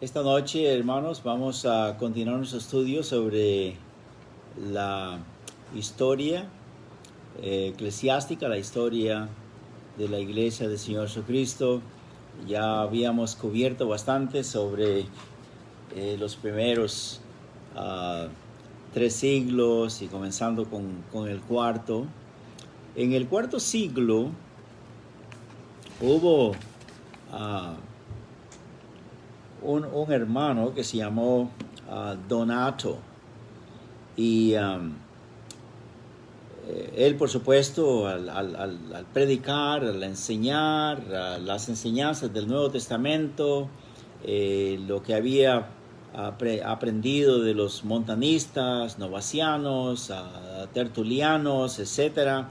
Esta noche, hermanos, vamos a continuar nuestro estudio sobre la historia eclesiástica, la historia de la Iglesia del Señor Jesucristo. Ya habíamos cubierto bastante sobre los primeros 3 siglos y comenzando con el cuarto. En el cuarto siglo hubo un hermano que se llamó Donato, y él, por supuesto, al predicar, al enseñar las enseñanzas del Nuevo Testamento, lo que había aprendido de los montanistas, novacianos, tertulianos, etc.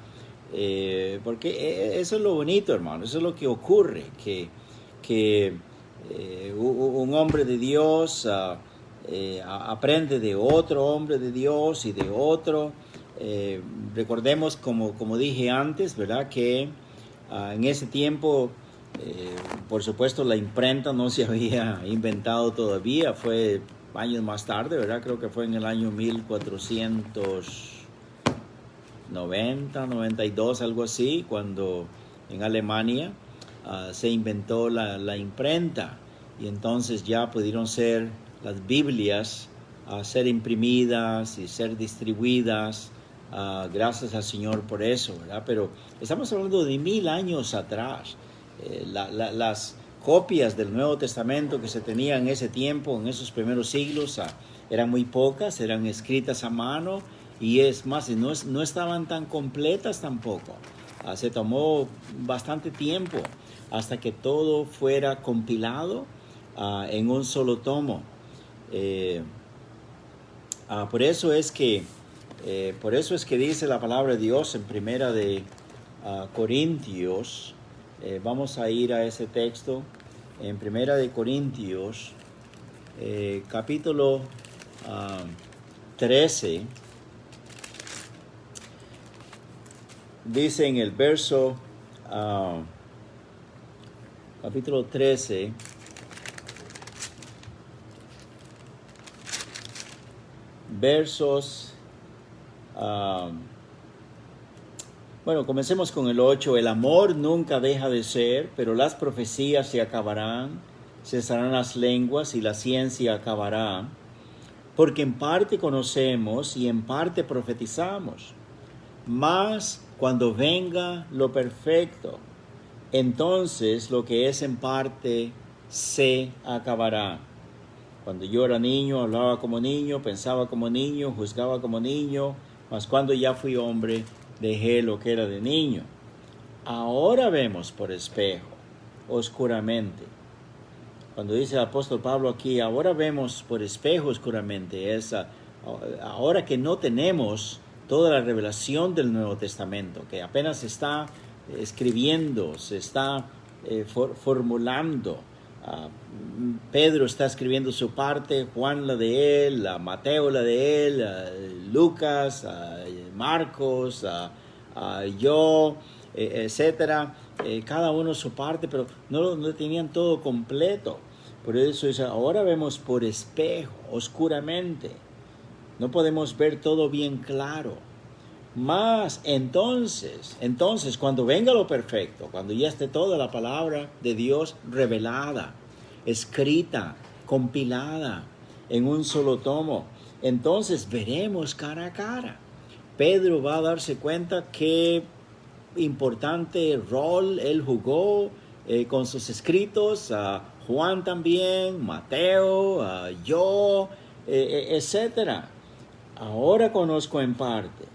Porque eso es lo bonito, hermano, eso es lo que ocurre, que un hombre de Dios aprende de otro hombre de Dios y de otro. Recordemos, como dije antes, ¿verdad? Que en ese tiempo, por supuesto, la imprenta no se había inventado todavía, fue años más tarde, ¿verdad? Creo que fue en el año 1490, 92, algo así, cuando en Alemania se inventó la imprenta, y entonces ya pudieron ser las Biblias ser imprimidas y ser distribuidas. Gracias al Señor por eso, ¿verdad? Pero estamos hablando de 1000 años atrás. Las copias del Nuevo Testamento que se tenían en ese tiempo, en esos primeros siglos, eran muy pocas, eran escritas a mano, y es más, no estaban tan completas tampoco. Se tomó bastante tiempo hasta que todo fuera compilado en un solo tomo. Por eso es que dice la palabra de Dios en Primera de Corintios. Vamos a ir a ese texto en Primera de Corintios, capítulo 13. Dice en el verso, capítulo 13, versos, bueno, comencemos con el 8. El amor nunca deja de ser, pero las profecías se acabarán, cesarán las lenguas y la ciencia acabará, porque en parte conocemos y en parte profetizamos. Mas cuando venga lo perfecto, entonces lo que es en parte se acabará. Cuando yo era niño, hablaba como niño, pensaba como niño, juzgaba como niño, mas cuando ya fui hombre, dejé lo que era de niño. Ahora vemos por espejo, oscuramente. Cuando dice el apóstol Pablo aquí, ahora vemos por espejo oscuramente, ahora que no tenemos toda la revelación del Nuevo Testamento, que apenas se está escribiendo, se está formulando. Pedro está escribiendo su parte, Juan la de él, Mateo la de él, Lucas, Marcos, yo, etcétera. Cada uno su parte, pero no tenían todo completo. Por eso es, ahora vemos por espejo, oscuramente. No podemos ver todo bien claro. Mas entonces, cuando venga lo perfecto, cuando ya esté toda la palabra de Dios revelada, escrita, compilada en un solo tomo, entonces veremos cara a cara. Pedro va a darse cuenta qué importante rol él jugó con sus escritos, Juan también, Mateo, yo, etc. Ahora conozco en parte,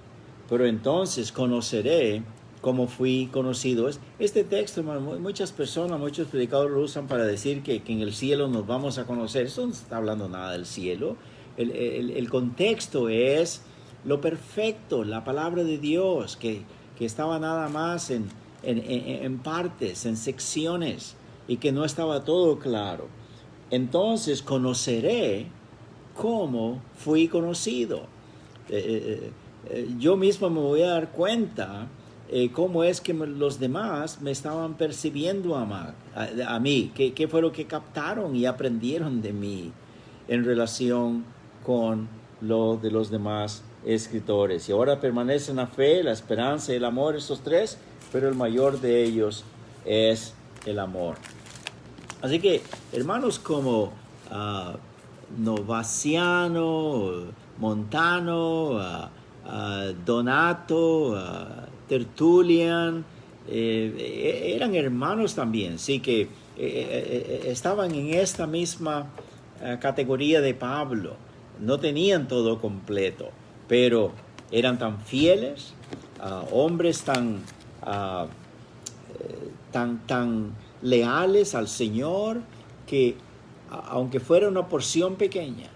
pero entonces conoceré como fui conocido. Este texto, muchas personas, muchos predicadores lo usan para decir que en el cielo nos vamos a conocer. Eso no está hablando nada del cielo. El contexto es lo perfecto, la palabra de Dios, que estaba nada más en partes, en secciones, y que no estaba todo claro. Entonces conoceré cómo fui conocido. Yo mismo me voy a dar cuenta cómo es que los demás me estaban percibiendo a mí, qué fue lo que captaron y aprendieron de mí en relación con lo de los demás escritores. Y ahora permanecen la fe, la esperanza y el amor, estos tres, pero el mayor de ellos es el amor. Así que hermanos como Novaciano, Montano, Donato, Tertullian, eran hermanos también, sí, que estaban en esta misma categoría de Pablo. No tenían todo completo, pero eran tan fieles, hombres tan leales al Señor, que aunque fuera una porción pequeña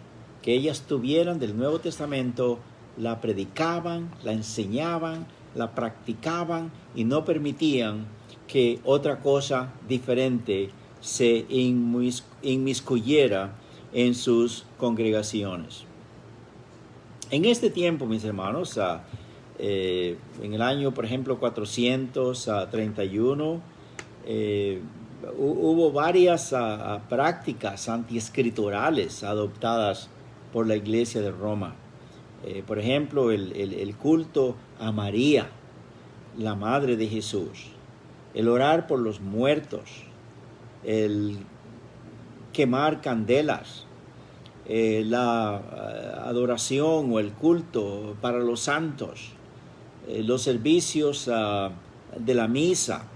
que ellas tuvieran del Nuevo Testamento, la predicaban, la enseñaban, la practicaban y no permitían que otra cosa diferente se inmiscuyera en sus congregaciones. En este tiempo, mis hermanos, en el año, por ejemplo, 431, hubo varias prácticas antiescriturales adoptadas por la Iglesia de Roma. Por ejemplo, el culto a María, la Madre de Jesús, el orar por los muertos, el quemar candelas, la adoración o el culto para los santos, los servicios de la misa,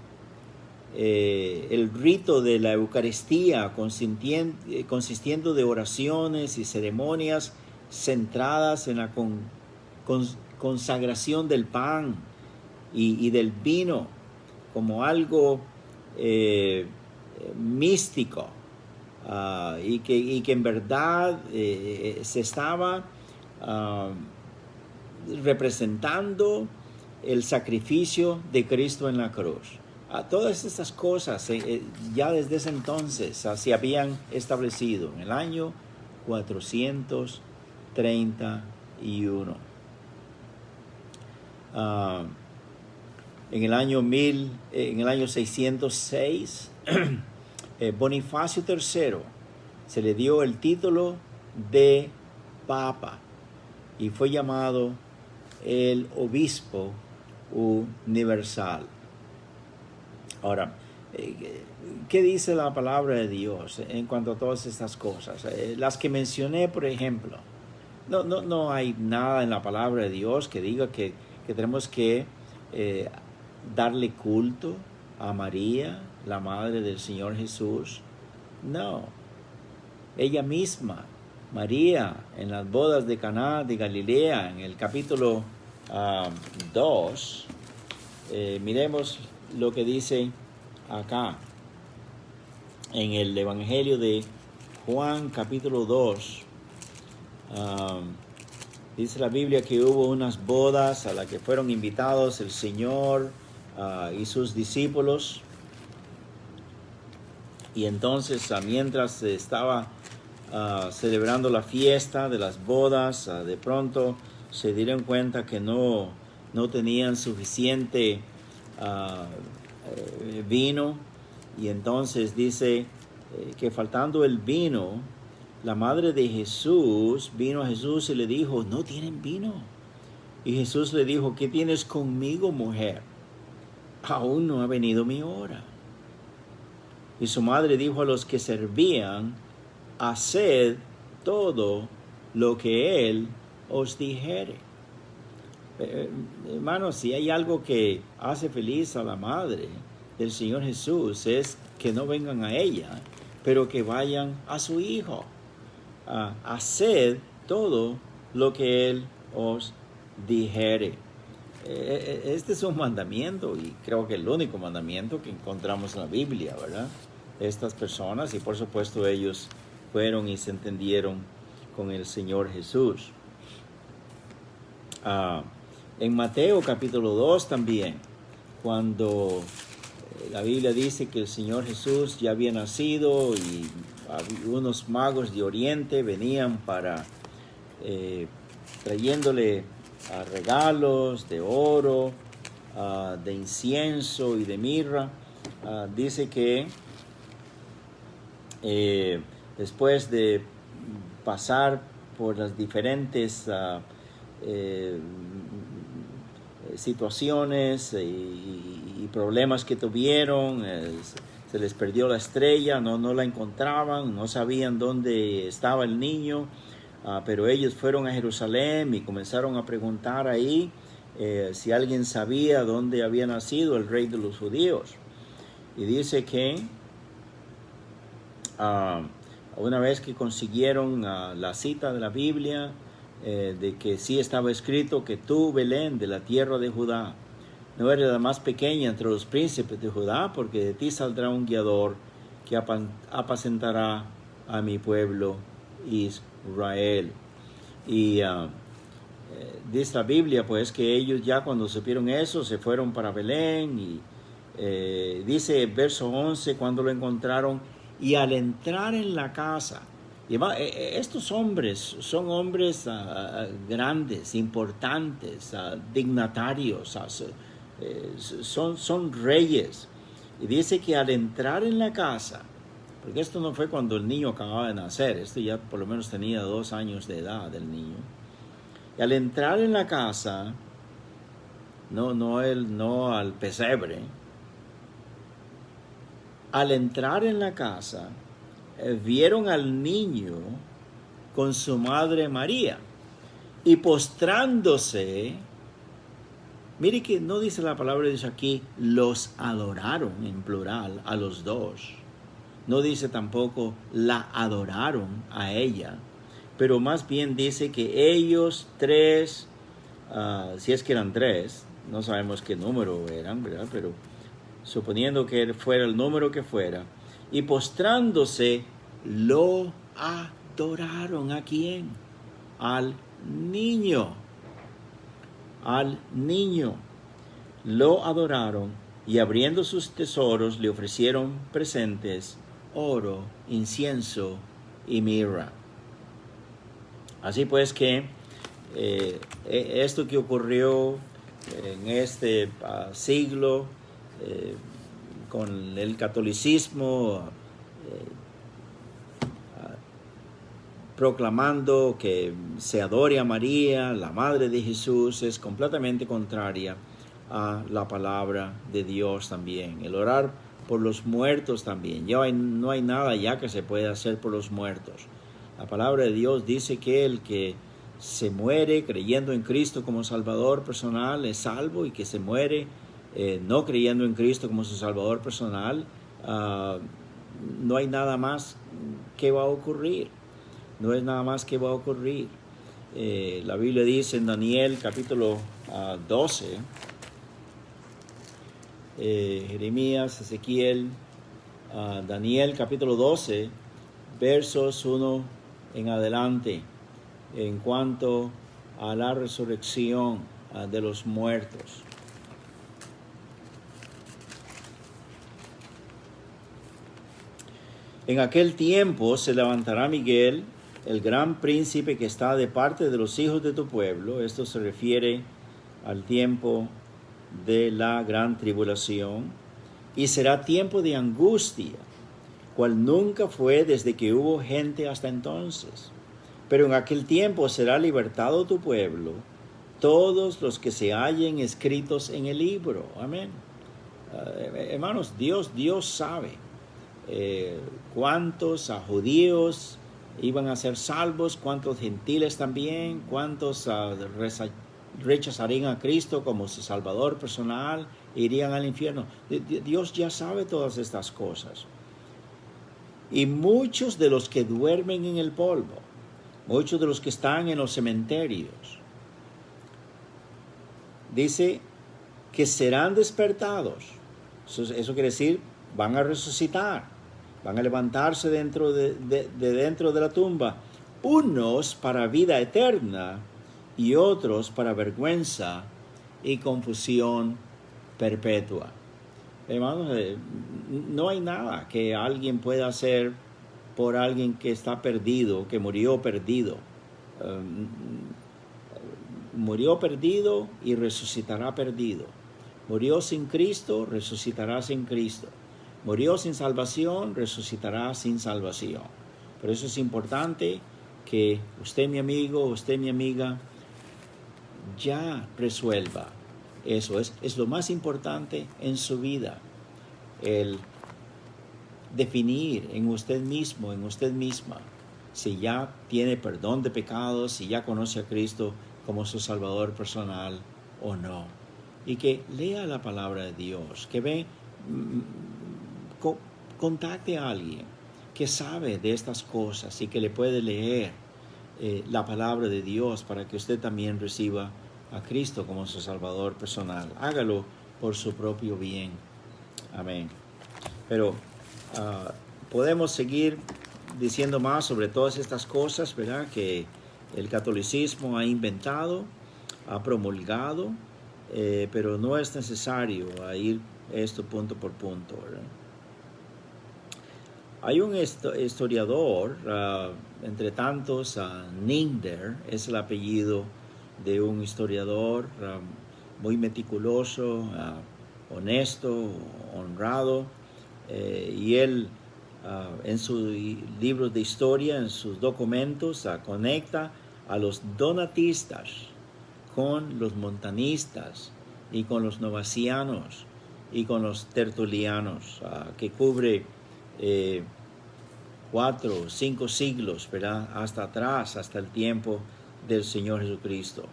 el rito de la Eucaristía consistiendo de oraciones y ceremonias centradas en la consagración del pan y del vino como algo místico, y que en verdad se estaba representando el sacrificio de Cristo en la cruz. Todas estas cosas ya desde ese entonces se habían establecido en el año 431. En el año 606, Bonifacio III se le dio el título de Papa y fue llamado el Obispo Universal. Ahora, ¿qué dice la palabra de Dios en cuanto a todas estas cosas? Las que mencioné, por ejemplo, no hay nada en la palabra de Dios que diga que tenemos que darle culto a María, la Madre del Señor Jesús. No. Ella misma, María, en las bodas de Caná de Galilea, en el capítulo 2, miremos lo que dice acá, en el Evangelio de Juan, capítulo 2. Dice la Biblia que hubo unas bodas a las que fueron invitados el Señor y sus discípulos. Y entonces, mientras se estaba celebrando la fiesta de las bodas, de pronto se dieron cuenta que no tenían suficiente vino, y entonces dice que faltando el vino, la madre de Jesús vino a Jesús y le dijo: no tienen vino. Y Jesús le dijo: ¿qué tienes conmigo, mujer? Aún no ha venido mi hora. Y su madre dijo a los que servían: haced todo lo que él os dijere. Hermanos, si hay algo que hace feliz a la madre del Señor Jesús, es que no vengan a ella, pero que vayan a su hijo. Haced todo lo que él os dijere. Este es un mandamiento, y creo que el único mandamiento que encontramos en la Biblia, ¿verdad? Estas personas, y por supuesto ellos fueron y se entendieron con el Señor Jesús. En Mateo capítulo 2 también, cuando la Biblia dice que el Señor Jesús ya había nacido y unos magos de Oriente venían para trayéndole regalos de oro, de incienso y de mirra. Dice que después de pasar por las diferentes situaciones y problemas que tuvieron, se les perdió la estrella, no la encontraban, no sabían dónde estaba el niño, pero ellos fueron a Jerusalén y comenzaron a preguntar ahí si alguien sabía dónde había nacido el rey de los judíos. Y dice que una vez que consiguieron la cita de la Biblia, de que sí estaba escrito que tú, Belén, de la tierra de Judá, no eres la más pequeña entre los príncipes de Judá, porque de ti saldrá un guiador que apacentará a mi pueblo Israel. Y dice la Biblia, pues, que ellos ya cuando supieron eso, se fueron para Belén. Y dice verso 11, cuando lo encontraron, y al entrar en la casa, y estos hombres son hombres grandes, importantes, dignatarios, son reyes. Y dice que al entrar en la casa, porque esto no fue cuando el niño acababa de nacer, esto ya por lo menos tenía 2 años de edad el niño. Y al entrar en la casa, no al pesebre, al entrar en la casa, vieron al niño con su madre María, y postrándose, mire que no dice la palabra de Dios aquí, los adoraron en plural a los dos. No dice tampoco la adoraron a ella, pero más bien dice que ellos tres, si es que eran tres, no sabemos qué número eran, ¿verdad? Pero suponiendo que fuera el número que fuera, y postrándose, lo adoraron. ¿A quién? Al niño. Al niño. Lo adoraron, y abriendo sus tesoros le ofrecieron presentes, oro, incienso y mirra. Así pues que esto que ocurrió en este siglo, con el catolicismo proclamando que se adore a María, la Madre de Jesús, es completamente contraria a la palabra de Dios también. El orar por los muertos también. No hay nada ya que se pueda hacer por los muertos. La palabra de Dios dice que el que se muere creyendo en Cristo como Salvador personal es salvo, y que se muere no creyendo en Cristo como su Salvador personal, no hay nada más que va a ocurrir. No es nada más que va a ocurrir. La Biblia dice en Daniel capítulo 12, Jeremías, Ezequiel, Daniel capítulo 12, versos 1 en adelante, en cuanto a la resurrección de los muertos. En aquel tiempo se levantará Miguel, el gran príncipe que está de parte de los hijos de tu pueblo. Esto se refiere al tiempo de la gran tribulación, y será tiempo de angustia, cual nunca fue desde que hubo gente hasta entonces. Pero en aquel tiempo será libertado tu pueblo, todos los que se hallen escritos en el libro. Amén. Hermanos, Dios sabe cuántos judíos iban a ser salvos, cuántos gentiles también, cuántos rechazarían a Cristo como su Salvador personal e irían al infierno. Dios ya sabe todas estas cosas. Y muchos de los que duermen en el polvo, muchos de los que están en los cementerios, dice que serán despertados. Eso quiere decir, van a resucitar, van a levantarse dentro de la tumba, unos para vida eterna y otros para vergüenza y confusión perpetua. Hermanos, no hay nada que alguien pueda hacer por alguien que está perdido, que murió perdido. Murió perdido y resucitará perdido. Murió sin Cristo, resucitará sin Cristo. Murió sin salvación, resucitará sin salvación. Por eso es importante que usted, mi amigo, usted, mi amiga, ya resuelva eso. Es lo más importante en su vida. El definir en usted mismo, en usted misma, si ya tiene perdón de pecados, si ya conoce a Cristo como su Salvador personal o no. Y que lea la palabra de Dios, que contacte a alguien que sabe de estas cosas y que le puede leer la palabra de Dios para que usted también reciba a Cristo como su Salvador personal. Hágalo por su propio bien. Amén. Pero podemos seguir diciendo más sobre todas estas cosas, ¿verdad? Que el catolicismo ha inventado, ha promulgado, pero no es necesario ir esto punto por punto, ¿verdad? Hay un historiador, entre tantos, Ninder es el apellido de un historiador muy meticuloso, honesto, honrado, y él en sus libros de historia, en sus documentos, conecta a los donatistas con los montanistas y con los novacianos y con los tertulianos, que cubre 4 o 5 siglos, ¿verdad? Hasta atrás, hasta el tiempo del Señor Jesucristo.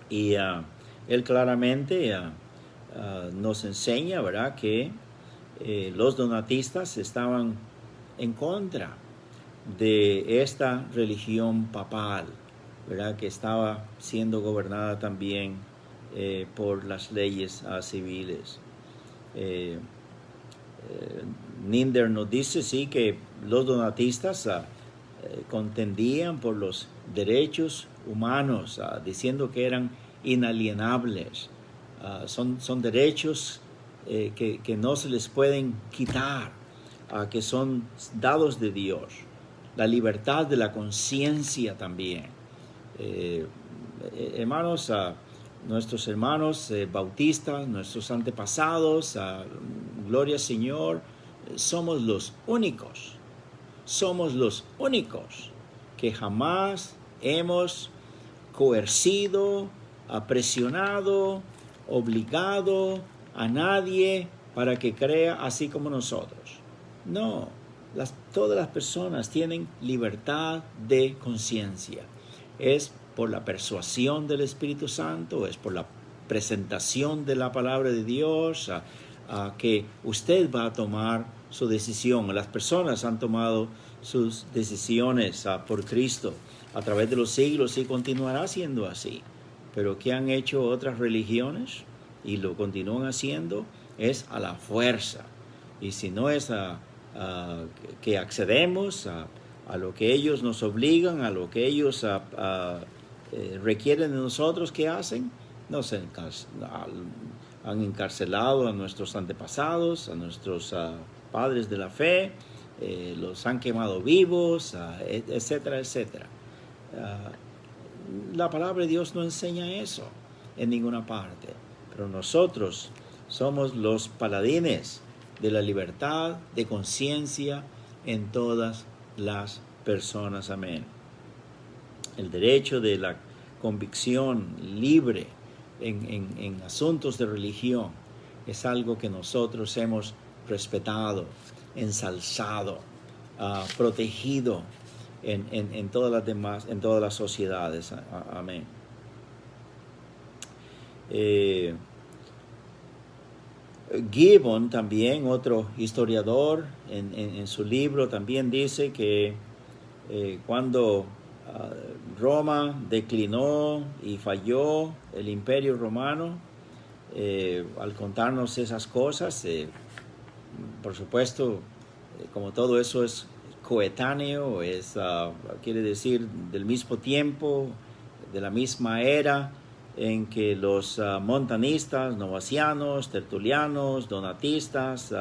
Y él claramente nos enseña, ¿verdad?, que los donatistas estaban en contra de esta religión papal, ¿verdad?, que estaba siendo gobernada también por las leyes civiles. Ninder nos dice, sí, que los donatistas contendían por los derechos humanos, diciendo que eran inalienables. Son derechos que no se les pueden quitar, que son dados de Dios. La libertad de la conciencia también. Hermanos, nuestros hermanos bautistas, nuestros antepasados, gloria al Señor, somos los únicos que jamás hemos coercido, presionado, obligado a nadie para que crea así como nosotros. No, todas las personas tienen libertad de conciencia. Es por la persuasión del Espíritu Santo, es por la presentación de la palabra de Dios, que usted va a tomar su decisión. Las personas han tomado sus decisiones por Cristo a través de los siglos y continuará siendo así. Pero ¿qué han hecho otras religiones? Y lo continúan haciendo, es a la fuerza. Y si no es que accedemos a lo que ellos nos obligan, a lo que ellos requieren de nosotros, ¿qué hacen? Nos han encarcelado a nuestros antepasados, a nuestros padres de la fe, los han quemado vivos, etcétera, etcétera. La palabra de Dios no enseña eso en ninguna parte, pero nosotros somos los paladines de la libertad de conciencia en todas las personas. Amén. El derecho de la convicción libre en asuntos de religión es algo que nosotros hemos respetado, ensalzado, protegido en todas las demás, en todas las sociedades. Amén. Gibbon también, otro historiador, en su libro también dice que cuando Roma declinó y falló, el Imperio Romano, al contarnos esas cosas, por supuesto, como todo eso es coetáneo, quiere decir del mismo tiempo, de la misma era en que los montanistas, novacianos, tertulianos, donatistas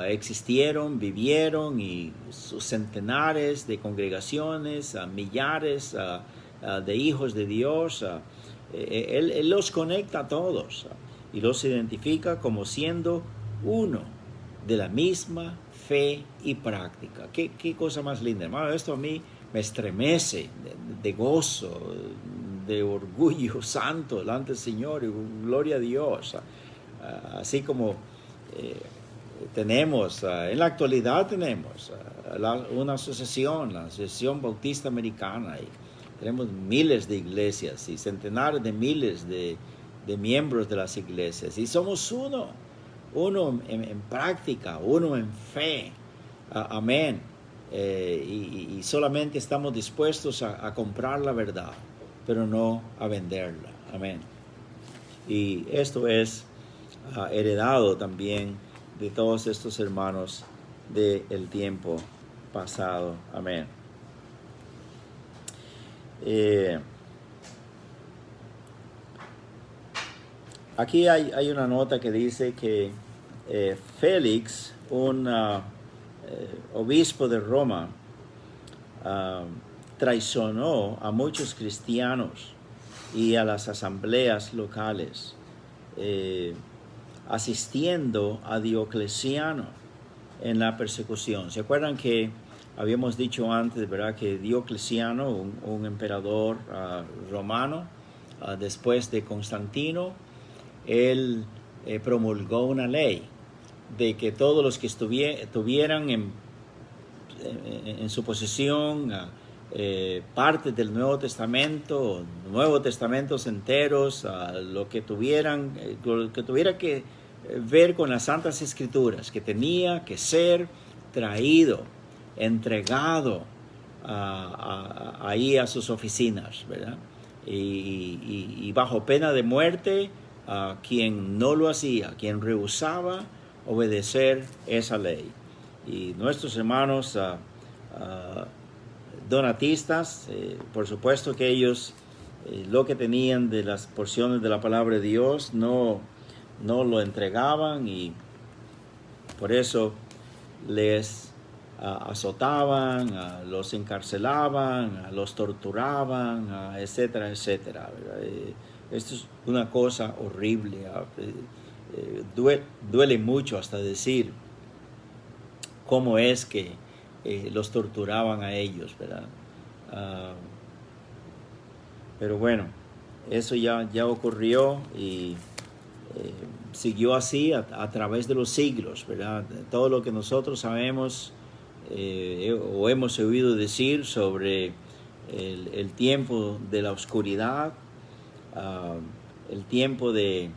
existieron, vivieron, y sus centenares de congregaciones, millares de hijos de Dios Él los conecta a todos y los identifica como siendo uno de la misma fe y práctica. Qué cosa más linda, hermano. Esto a mí me estremece de gozo, de orgullo santo delante del Señor, y gloria a Dios. Así como tenemos, en la actualidad tenemos una asociación, la Asociación Bautista Americana, y tenemos miles de iglesias y centenares de miles de miembros de las iglesias, y somos uno en práctica, uno en fe. Amén. Y solamente estamos dispuestos a comprar la verdad, pero no a venderla. Amén. Y esto es heredado también de todos estos hermanos del tiempo pasado. Amén. Aquí hay una nota que dice que Félix, un obispo de Roma, traicionó a muchos cristianos y a las asambleas locales, asistiendo a Diocleciano en la persecución. ¿Se acuerdan que habíamos dicho antes, verdad, que Diocleciano, un emperador romano, después de Constantino, él promulgó una ley de que todos los que tuvieran en su posesión parte del Nuevo Testamento, Nuevos Testamentos enteros, lo que tuviera que ver con las Santas Escrituras, que tenía que ser traído, entregado ahí a sus oficinas, ¿verdad? Y bajo pena de muerte a quien no lo hacía, quien rehusaba obedecer esa ley. Y nuestros hermanos donatistas, por supuesto que ellos lo que tenían de las porciones de la palabra de Dios no lo entregaban, y por eso les azotaban, los encarcelaban, los torturaban, etcétera, etcétera. Esto es una cosa horrible. Duele mucho hasta decir cómo es que los torturaban a ellos, ¿verdad? Pero bueno, eso ya ocurrió y siguió así a través de los siglos, ¿verdad? Todo lo que nosotros sabemos o hemos oído decir sobre el tiempo de la oscuridad, el tiempo de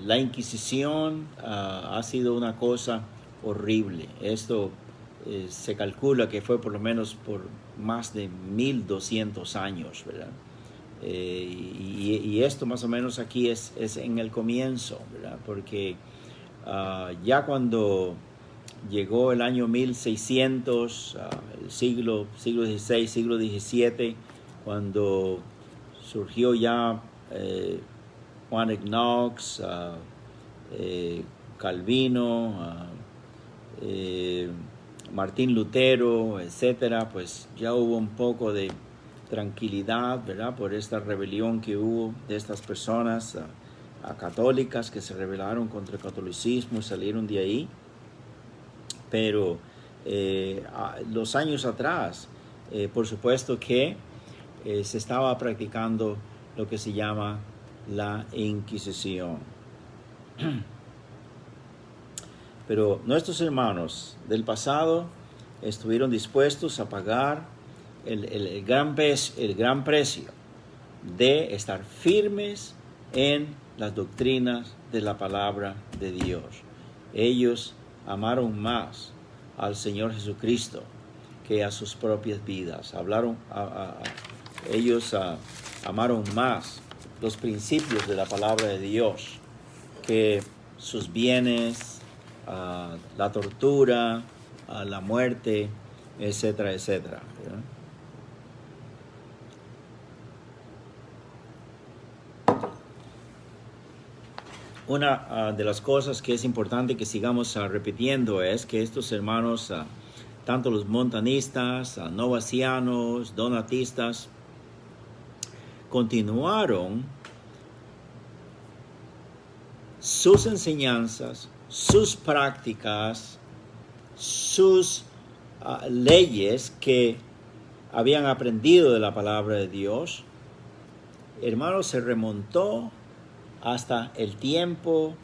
la Inquisición, ha sido una cosa horrible. Esto se calcula que fue por lo menos por más de 1200 años, ¿verdad? Y esto más o menos aquí es en el comienzo, ¿verdad? Porque ya cuando llegó el año 1600, el siglo XVI, siglo XVII, cuando surgió ya Juan Knox, Calvino, Martín Lutero, etcétera, pues ya hubo un poco de tranquilidad, ¿verdad? Por esta rebelión que hubo de estas personas católicas que se rebelaron contra el catolicismo y salieron de ahí. Pero los años atrás, por supuesto que se estaba practicando lo que se llama la Inquisición. Pero nuestros hermanos del pasado estuvieron dispuestos a pagar el gran precio de estar firmes en las doctrinas de la palabra de Dios. Ellos amaron más al Señor Jesucristo que a sus propias vidas. Ellos amaron más los principios de la palabra de Dios que sus bienes, la tortura, la muerte, etcétera, etcétera. ¿Verdad? Una de las cosas que es importante que sigamos repitiendo es que estos hermanos, tanto los montanistas, novacianos, donatistas, continuaron sus enseñanzas, sus prácticas, sus leyes que habían aprendido de la palabra de Dios. Hermanos, se remontó hasta el tiempo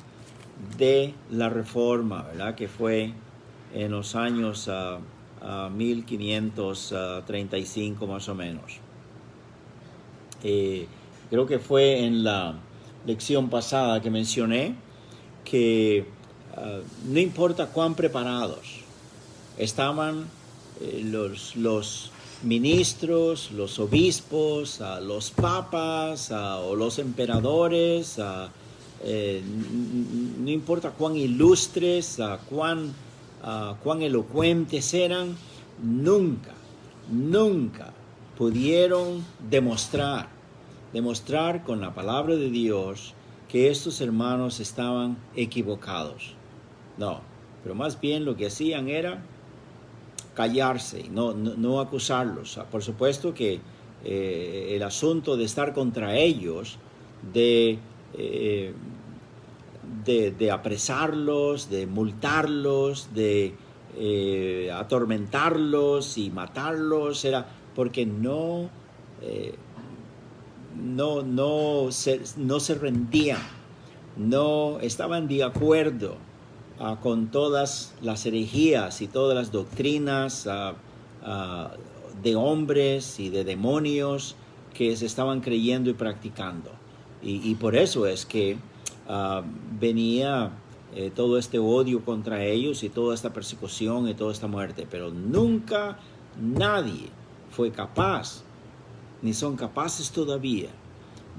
de la Reforma, ¿verdad? Que fue en los años 1535 más o menos. Creo que fue en la lección pasada que mencioné que no importa cuán preparados estaban los ministros, los obispos, los papas o los emperadores, no importa cuán ilustres, cuán elocuentes eran, nunca pudieron demostrar con la palabra de Dios que estos hermanos estaban equivocados. No, pero más bien lo que hacían era callarse, no acusarlos. Por supuesto que el asunto de estar contra ellos, de apresarlos, de multarlos, de atormentarlos y matarlos, era porque no se rendían, no estaban de acuerdo con todas las herejías y todas las doctrinas de hombres y de demonios que se estaban creyendo y practicando. Y por eso es que venía todo este odio contra ellos y toda esta persecución y toda esta muerte. Pero nunca nadie fue capaz, ni son capaces todavía,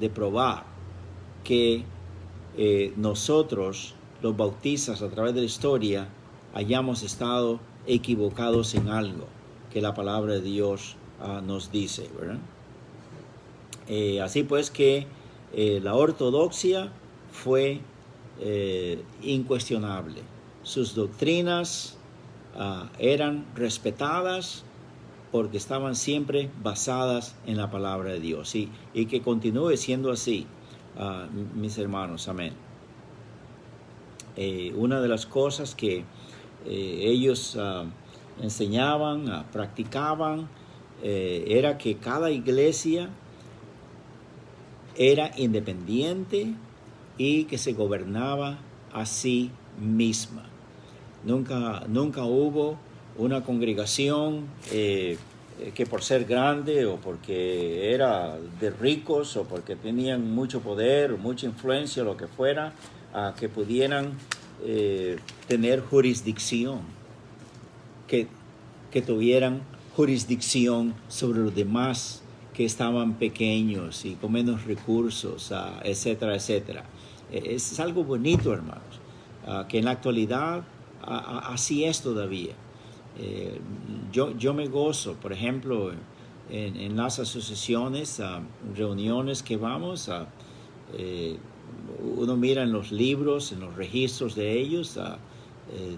de probar que nosotros, los bautistas, a través de la historia, hayamos estado equivocados en algo que la palabra de Dios nos dice, ¿verdad? Así pues que la ortodoxia fue incuestionable. Sus doctrinas eran respetadas porque estaban siempre basadas en la palabra de Dios. Y que continúe siendo así, mis hermanos. Amén. Una de las cosas que ellos enseñaban, practicaban, era que cada iglesia era independiente y que se gobernaba a sí misma. Nunca hubo una congregación que por ser grande o porque era de ricos o porque tenían mucho poder o mucha influencia o lo que fuera, que pudieran tener jurisdicción, que tuvieran jurisdicción sobre los demás que estaban pequeños y con menos recursos, etcétera, etcétera. Es algo bonito, hermanos, que en la actualidad así es todavía. Yo me gozo, por ejemplo, en las asociaciones, reuniones que vamos, uno mira en los libros, en los registros de ellos,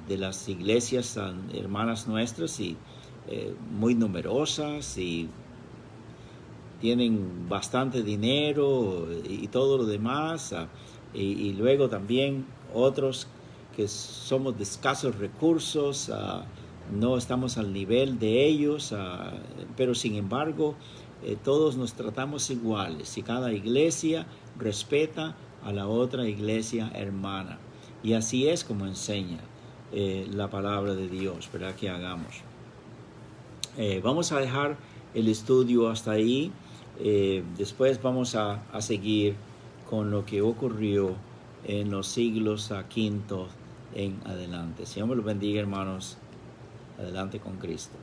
de las iglesias hermanas nuestras, y muy numerosas y tienen bastante dinero y todo lo demás, y luego también otros que somos de escasos recursos, no estamos al nivel de ellos, pero sin embargo todos nos tratamos iguales y cada iglesia respeta a la otra iglesia hermana, y así es como enseña la palabra de Dios, ¿verdad? Que hagamos. Vamos a dejar el estudio hasta ahí. Después vamos a seguir con lo que ocurrió en los siglos V en adelante. Señor me los bendiga, hermanos. Adelante con Cristo.